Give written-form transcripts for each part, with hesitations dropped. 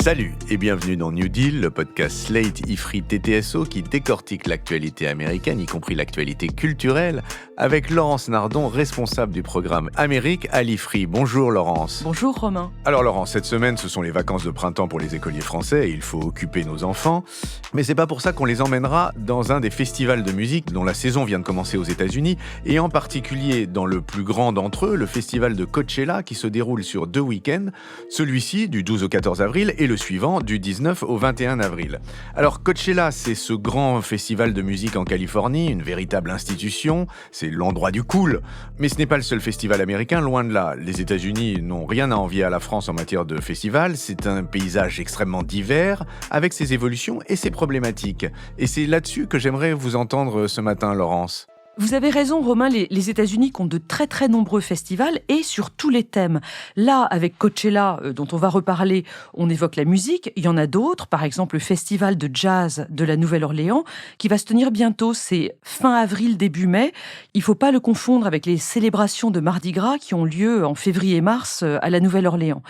Salut et bienvenue dans New Deal, le podcast Slate Ifri TTSO qui décortique l'actualité américaine, y compris l'actualité culturelle, avec Laurence Nardon, responsable du programme Amérique à l'Ifri. Bonjour Laurence. Bonjour Romain. Alors Laurence, cette semaine ce sont les vacances de printemps pour les écoliers français et il faut occuper nos enfants. Mais c'est pas pour ça qu'on les emmènera dans un des festivals de musique dont la saison vient de commencer aux États-Unis et en particulier dans le plus grand d'entre eux, le festival de Coachella qui se déroule sur 2 week-ends, celui-ci du 12 au 14 avril et le suivant du 19 au 21 avril. Alors Coachella, c'est ce grand festival de musique en Californie, une véritable institution, c'est l'endroit du cool. Mais ce n'est pas le seul festival américain, loin de là. Les États-Unis n'ont rien à envier à la France en matière de festival, c'est un paysage extrêmement divers, avec ses évolutions et ses problématiques. Et c'est là-dessus que j'aimerais vous entendre ce matin, Laurence. Vous avez raison Romain, les États-Unis comptent de très très nombreux festivals et sur tous les thèmes. Là, avec Coachella, dont on va reparler, on évoque la musique. Il y en a d'autres, par exemple le festival de jazz de la Nouvelle-Orléans, qui va se tenir bientôt, c'est fin avril, début mai. Il ne faut pas le confondre avec les célébrations de Mardi Gras qui ont lieu en février-mars à la Nouvelle-Orléans.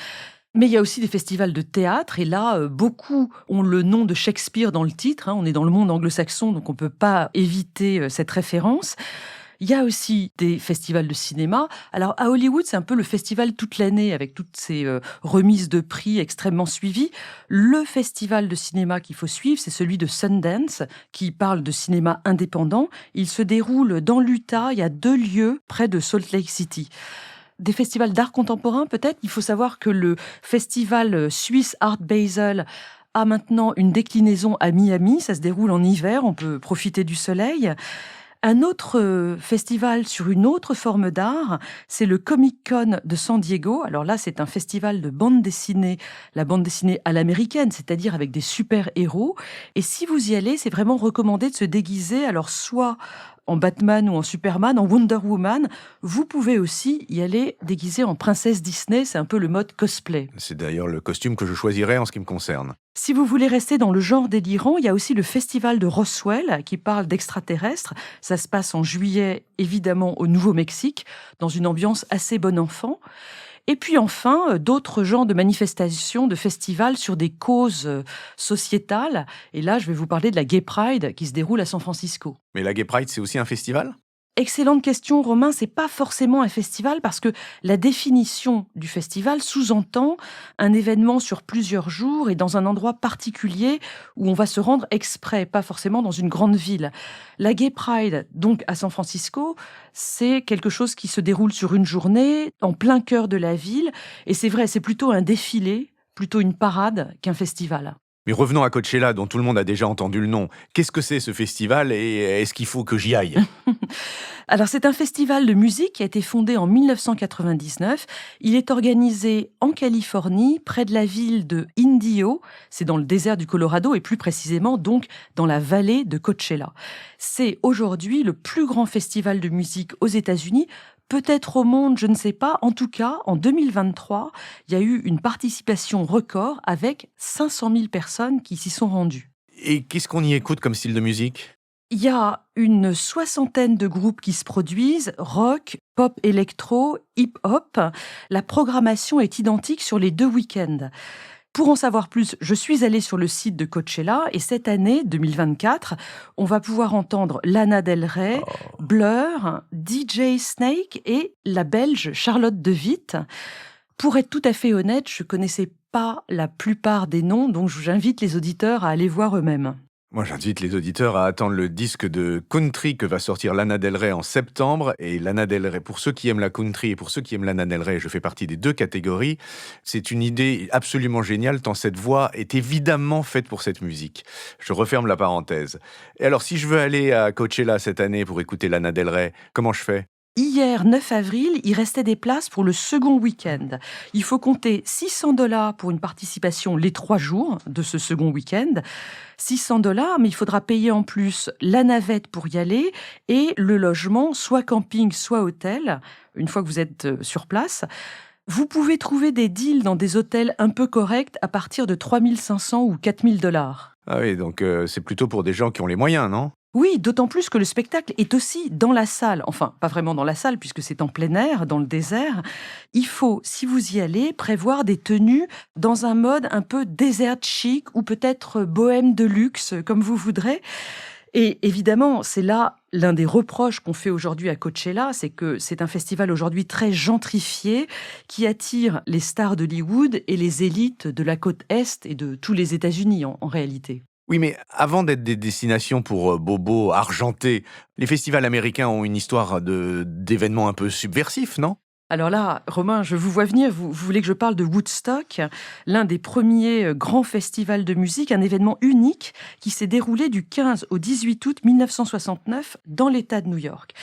Mais il y a aussi des festivals de théâtre, et là, beaucoup ont le nom de Shakespeare dans le titre. On est dans le monde anglo-saxon, donc on ne peut pas éviter cette référence. Il y a aussi des festivals de cinéma. Alors, à Hollywood, c'est un peu le festival toute l'année, avec toutes ces remises de prix extrêmement suivies. Le festival de cinéma qu'il faut suivre, c'est celui de Sundance, qui parle de cinéma indépendant. Il se déroule dans l'Utah, il y a 2 lieux près de Salt Lake City. Des festivals d'art contemporain, peut-être. Il faut savoir que le festival suisse Art Basel a maintenant une déclinaison à Miami. Ça se déroule en hiver, on peut profiter du soleil. Un autre festival sur une autre forme d'art, c'est le Comic-Con de San Diego. Alors là, c'est un festival de bande dessinée, la bande dessinée à l'américaine, c'est-à-dire avec des super-héros. Et si vous y allez, c'est vraiment recommandé de se déguiser, alors soit en Batman ou en Superman, en Wonder Woman. Vous pouvez aussi y aller déguisé en princesse Disney, c'est un peu le mode cosplay. C'est d'ailleurs le costume que je choisirais en ce qui me concerne. Si vous voulez rester dans le genre délirant, il y a aussi le festival de Roswell qui parle d'extraterrestres. Ça se passe en juillet, évidemment, au Nouveau-Mexique, dans une ambiance assez bon enfant. Et puis enfin, d'autres genres de manifestations, de festivals sur des causes sociétales. Et là, je vais vous parler de la Gay Pride qui se déroule à San Francisco. Mais la Gay Pride, c'est aussi un festival ? Excellente question, Romain. C'est pas forcément un festival parce que la définition du festival sous-entend un événement sur plusieurs jours et dans un endroit particulier où on va se rendre exprès, pas forcément dans une grande ville. La Gay Pride, donc à San Francisco, c'est quelque chose qui se déroule sur une journée, en plein cœur de la ville. Et c'est vrai, c'est plutôt un défilé, plutôt une parade qu'un festival. Mais revenons à Coachella, dont tout le monde a déjà entendu le nom. Qu'est-ce que c'est ce festival et est-ce qu'il faut que j'y aille ? Alors, c'est un festival de musique qui a été fondé en 1999. Il est organisé en Californie, près de la ville de Indio. C'est dans le désert du Colorado et plus précisément donc dans la vallée de Coachella. C'est aujourd'hui le plus grand festival de musique aux États-Unis. Peut-être au monde, je ne sais pas. En tout cas, en 2023, il y a eu une participation record avec 500 000 personnes qui s'y sont rendues. Et qu'est-ce qu'on y écoute comme style de musique ? Il y a une 60aine de groupes qui se produisent, rock, pop électro, hip-hop. La programmation est identique sur les 2 week-ends. Pour en savoir plus, je suis allée sur le site de Coachella et cette année, 2024, on va pouvoir entendre Lana Del Rey, Blur, DJ Snake et la Belge Charlotte de Witte. Pour être tout à fait honnête, je ne connaissais pas la plupart des noms, donc j'invite les auditeurs à aller voir eux-mêmes. Moi, j'invite les auditeurs à attendre le disque de country que va sortir Lana Del Rey en septembre. Et Lana Del Rey, pour ceux qui aiment la country et pour ceux qui aiment Lana Del Rey, je fais partie des 2 catégories. C'est une idée absolument géniale, tant cette voix est évidemment faite pour cette musique. Je referme la parenthèse. Et alors, si je veux aller à Coachella cette année pour écouter Lana Del Rey, comment je fais ? Hier, 9 avril, il restait des places pour le second week-end. Il faut compter $600 pour une participation les 3 jours de ce second week-end. $600, mais il faudra payer en plus la navette pour y aller et le logement, soit camping, soit hôtel, une fois que vous êtes sur place. Vous pouvez trouver des deals dans des hôtels un peu corrects à partir de $3 500 ou $4 000. Ah oui, donc c'est plutôt pour des gens qui ont les moyens, non ? Oui, d'autant plus que le spectacle est aussi dans la salle. Enfin, pas vraiment dans la salle, puisque c'est en plein air, dans le désert. Il faut, si vous y allez, prévoir des tenues dans un mode un peu désert chic ou peut-être bohème de luxe, comme vous voudrez. Et évidemment, c'est là l'un des reproches qu'on fait aujourd'hui à Coachella, c'est que c'est un festival aujourd'hui très gentrifié qui attire les stars d'Hollywood et les élites de la côte Est et de tous les États-Unis en réalité. Oui, mais avant d'être des destinations pour bobos argentés, les festivals américains ont une histoire d'événements un peu subversifs, non? Alors là, Romain, je vous vois venir, vous voulez que je parle de Woodstock, l'un des premiers grands festivals de musique, un événement unique qui s'est déroulé du 15 au 18 août 1969 dans l'État de New York.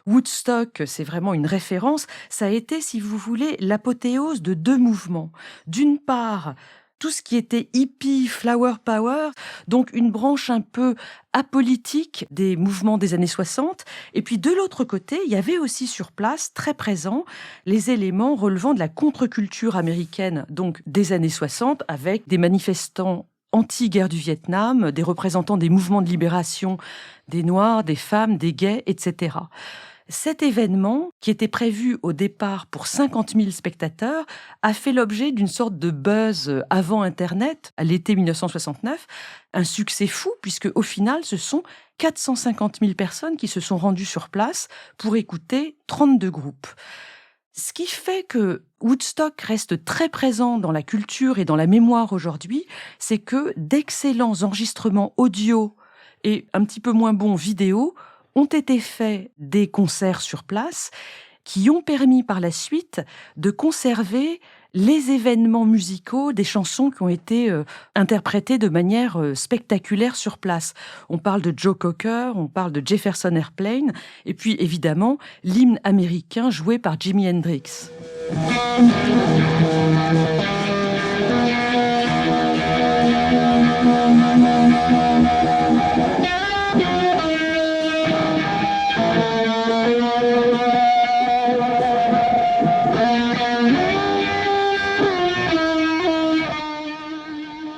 Woodstock, c'est vraiment une référence, ça a été, si vous voulez, l'apothéose de deux mouvements. D'une part, tout ce qui était hippie, flower power, donc une branche un peu apolitique des mouvements des années 60. Et puis de l'autre côté, il y avait aussi sur place, très présents, les éléments relevant de la contre-culture américaine, donc des années 60, avec des manifestants anti-guerre du Vietnam, des représentants des mouvements de libération des Noirs, des femmes, des gays, etc. Cet événement, qui était prévu au départ pour 50 000 spectateurs, a fait l'objet d'une sorte de buzz avant Internet, à l'été 1969. Un succès fou, puisque au final, ce sont 450 000 personnes qui se sont rendues sur place pour écouter 32 groupes. Ce qui fait que Woodstock reste très présent dans la culture et dans la mémoire aujourd'hui, c'est que d'excellents enregistrements audio et un petit peu moins bons vidéo ont été faits des concerts sur place qui ont permis par la suite de conserver les événements musicaux des chansons qui ont été interprétées de manière spectaculaire sur place. On parle de Joe Cocker, on parle de Jefferson Airplane, et puis évidemment l'hymne américain joué par Jimi Hendrix.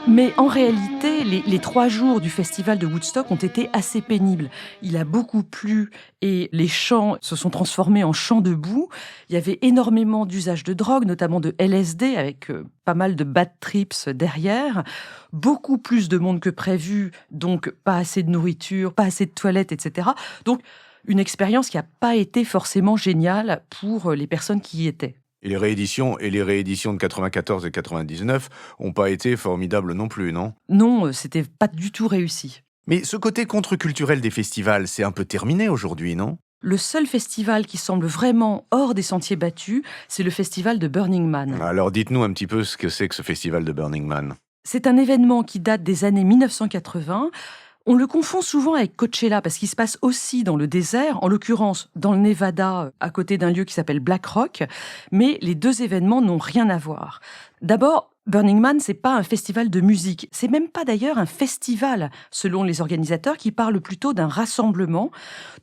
Mais en réalité, les 3 jours du festival de Woodstock ont été assez pénibles. Il a beaucoup plu et les champs se sont transformés en champs de boue. Il y avait énormément d'usage de drogue, notamment de LSD, avec pas mal de bad trips derrière. Beaucoup plus de monde que prévu, donc pas assez de nourriture, pas assez de toilettes, etc. Donc une expérience qui n'a pas été forcément géniale pour les personnes qui y étaient. Et les rééditions de 94 et 99 ont pas été formidables non plus, non? Non, c'était pas du tout réussi. Mais ce côté contre-culturel des festivals, c'est un peu terminé aujourd'hui, non? Le seul festival qui semble vraiment hors des sentiers battus, c'est le festival de Burning Man. Alors dites-nous un petit peu ce que c'est que ce festival de Burning Man. C'est un événement qui date des années 1980. On le confond souvent avec Coachella parce qu'il se passe aussi dans le désert, en l'occurrence dans le Nevada, à côté d'un lieu qui s'appelle Black Rock, mais les deux événements n'ont rien à voir. D'abord, Burning Man, c'est pas un festival de musique, c'est même pas d'ailleurs un festival, selon les organisateurs qui parlent plutôt d'un rassemblement,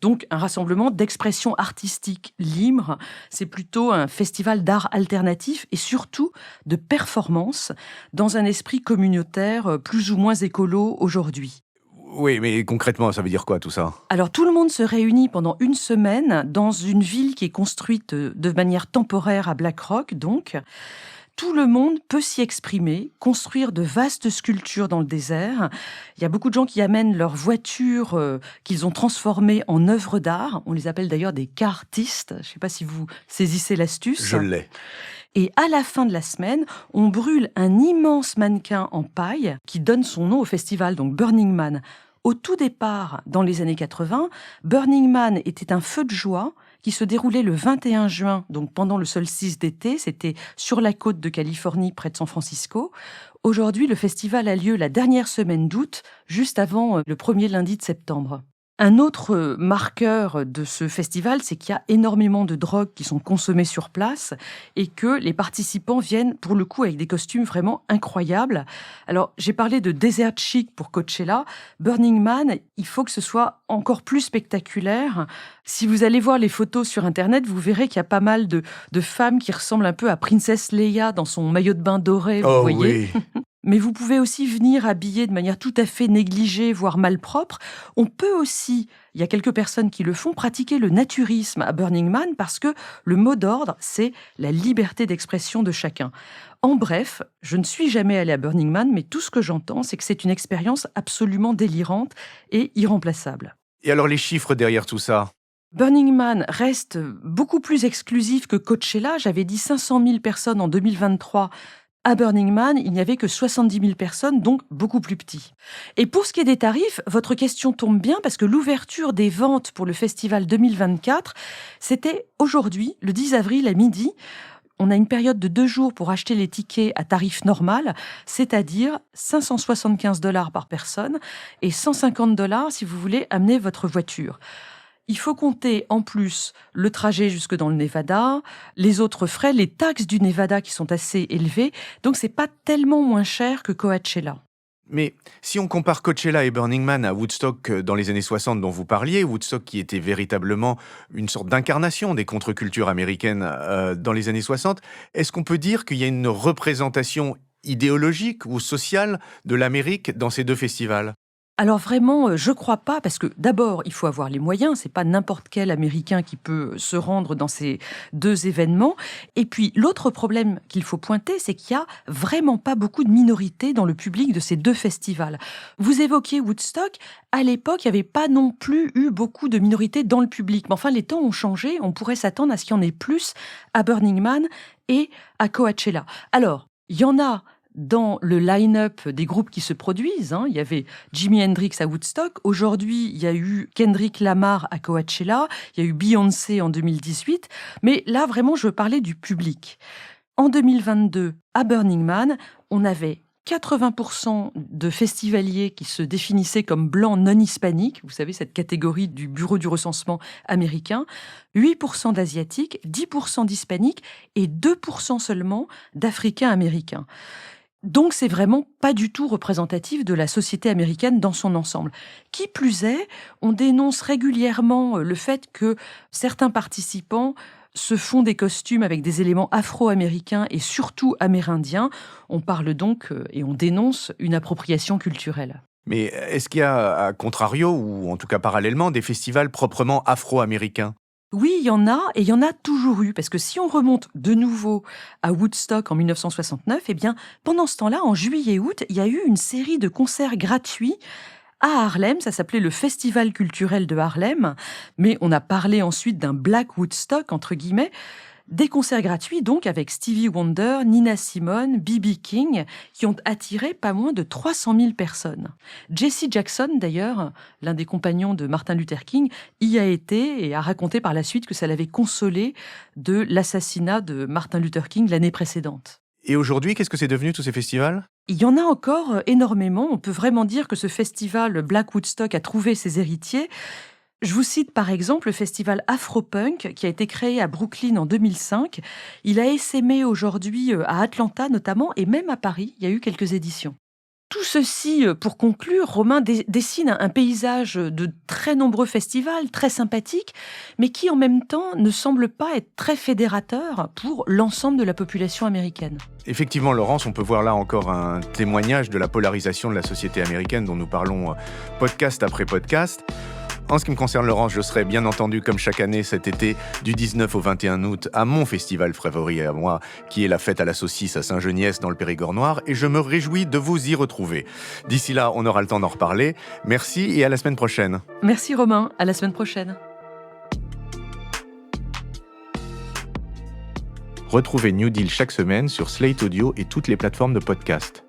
donc un rassemblement d'expression artistique libre, c'est plutôt un festival d'art alternatif et surtout de performance dans un esprit communautaire plus ou moins écolo aujourd'hui. Oui, mais concrètement, ça veut dire quoi tout ça? Alors tout le monde se réunit pendant une semaine dans une ville qui est construite de manière temporaire à Black Rock, donc. Tout le monde peut s'y exprimer, construire de vastes sculptures dans le désert. Il y a beaucoup de gens qui amènent leurs voitures qu'ils ont transformées en œuvres d'art. On les appelle d'ailleurs des cartistes. Je ne sais pas si vous saisissez l'astuce. Je l'ai. Et à la fin de la semaine, on brûle un immense mannequin en paille qui donne son nom au festival, donc Burning Man. Au tout départ, dans les années 80, Burning Man était un feu de joie qui se déroulait le 21 juin, donc pendant le solstice d'été. C'était sur la côte de Californie, près de San Francisco. Aujourd'hui, le festival a lieu la dernière semaine d'août, juste avant le premier lundi de septembre. Un autre marqueur de ce festival, c'est qu'il y a énormément de drogues qui sont consommées sur place et que les participants viennent pour le coup avec des costumes vraiment incroyables. Alors, j'ai parlé de desert chic pour Coachella. Burning Man, il faut que ce soit encore plus spectaculaire. Si vous allez voir les photos sur Internet, vous verrez qu'il y a pas mal de femmes qui ressemblent un peu à Princess Leia dans son maillot de bain doré, vous voyez. Oui. Mais vous pouvez aussi venir habillé de manière tout à fait négligée, voire malpropre. On peut aussi, il y a quelques personnes qui le font, pratiquer le naturisme à Burning Man parce que le mot d'ordre, c'est la liberté d'expression de chacun. En bref, je ne suis jamais allée à Burning Man, mais tout ce que j'entends, c'est que c'est une expérience absolument délirante et irremplaçable. Et alors les chiffres derrière tout ça ? Burning Man reste beaucoup plus exclusif que Coachella. J'avais dit 500 000 personnes en 2023. À Burning Man, il n'y avait que 70 000 personnes, donc beaucoup plus petit. Et pour ce qui est des tarifs, votre question tombe bien parce que l'ouverture des ventes pour le festival 2024, c'était aujourd'hui, le 10 avril à midi. On a une période de 2 jours pour acheter les tickets à tarif normal, c'est-à-dire $575 par personne et $150 si vous voulez amener votre voiture. Il faut compter en plus le trajet jusque dans le Nevada, les autres frais, les taxes du Nevada qui sont assez élevées, donc c'est pas tellement moins cher que Coachella. Mais si on compare Coachella et Burning Man à Woodstock dans les années 60 dont vous parliez, Woodstock qui était véritablement une sorte d'incarnation des contre-cultures américaines dans les années 60, est-ce qu'on peut dire qu'il y a une représentation idéologique ou sociale de l'Amérique dans ces deux festivals ? Alors vraiment, je crois pas, parce que d'abord, il faut avoir les moyens, c'est pas n'importe quel Américain qui peut se rendre dans ces 2 événements. Et puis, l'autre problème qu'il faut pointer, c'est qu'il y a vraiment pas beaucoup de minorités dans le public de ces 2 festivals. Vous évoquiez Woodstock, à l'époque, il n'y avait pas non plus eu beaucoup de minorités dans le public. Mais enfin, les temps ont changé, on pourrait s'attendre à ce qu'il y en ait plus à Burning Man et à Coachella. Alors, il y en a dans le line-up des groupes qui se produisent. Il y avait Jimi Hendrix à Woodstock. Aujourd'hui, il y a eu Kendrick Lamar à Coachella. Il y a eu Beyoncé en 2018. Mais là, vraiment, je veux parler du public. En 2022, à Burning Man, on avait 80% de festivaliers qui se définissaient comme blancs non hispaniques, vous savez, cette catégorie du bureau du recensement américain, 8% d'asiatiques, 10% d'hispaniques et 2% seulement d'africains américains. Donc, c'est vraiment pas du tout représentatif de la société américaine dans son ensemble. Qui plus est, on dénonce régulièrement le fait que certains participants se font des costumes avec des éléments afro-américains et surtout amérindiens. On parle donc et on dénonce une appropriation culturelle. Mais est-ce qu'il y a, à contrario, ou en tout cas parallèlement, des festivals proprement afro-américains ? Oui, il y en a, et il y en a toujours eu, parce que si on remonte de nouveau à Woodstock en 1969, eh bien, pendant ce temps-là, en juillet-août, il y a eu une série de concerts gratuits à Harlem. Ça s'appelait le Festival culturel de Harlem, mais on a parlé ensuite d'un Black Woodstock, entre guillemets, des concerts gratuits, donc, avec Stevie Wonder, Nina Simone, B.B. King, qui ont attiré pas moins de 300 000 personnes. Jesse Jackson, d'ailleurs, l'un des compagnons de Martin Luther King, y a été et a raconté par la suite que ça l'avait consolé de l'assassinat de Martin Luther King l'année précédente. Et aujourd'hui, qu'est-ce que c'est devenu tous ces festivals ? Il y en a encore énormément. On peut vraiment dire que ce festival Black Woodstock a trouvé ses héritiers. Je vous cite par exemple le festival Afropunk qui a été créé à Brooklyn en 2005. Il a essaimé aujourd'hui à Atlanta notamment et même à Paris, il y a eu quelques éditions. Tout ceci, pour conclure, Romain dessine un paysage de très nombreux festivals, très sympathiques, mais qui en même temps ne semble pas être très fédérateur pour l'ensemble de la population américaine. Effectivement, Laurence, on peut voir là encore un témoignage de la polarisation de la société américaine dont nous parlons podcast après podcast. En ce qui me concerne, Laurence, je serai bien entendu, comme chaque année cet été, du 19 au 21 août, à mon festival favori à moi, qui est la fête à la saucisse à Saint-Geniès dans le Périgord noir, et je me réjouis de vous y retrouver. D'ici là, on aura le temps d'en reparler. Merci et à la semaine prochaine. Merci Romain, à la semaine prochaine. Retrouvez New Deal chaque semaine sur Slate Audio et toutes les plateformes de podcast.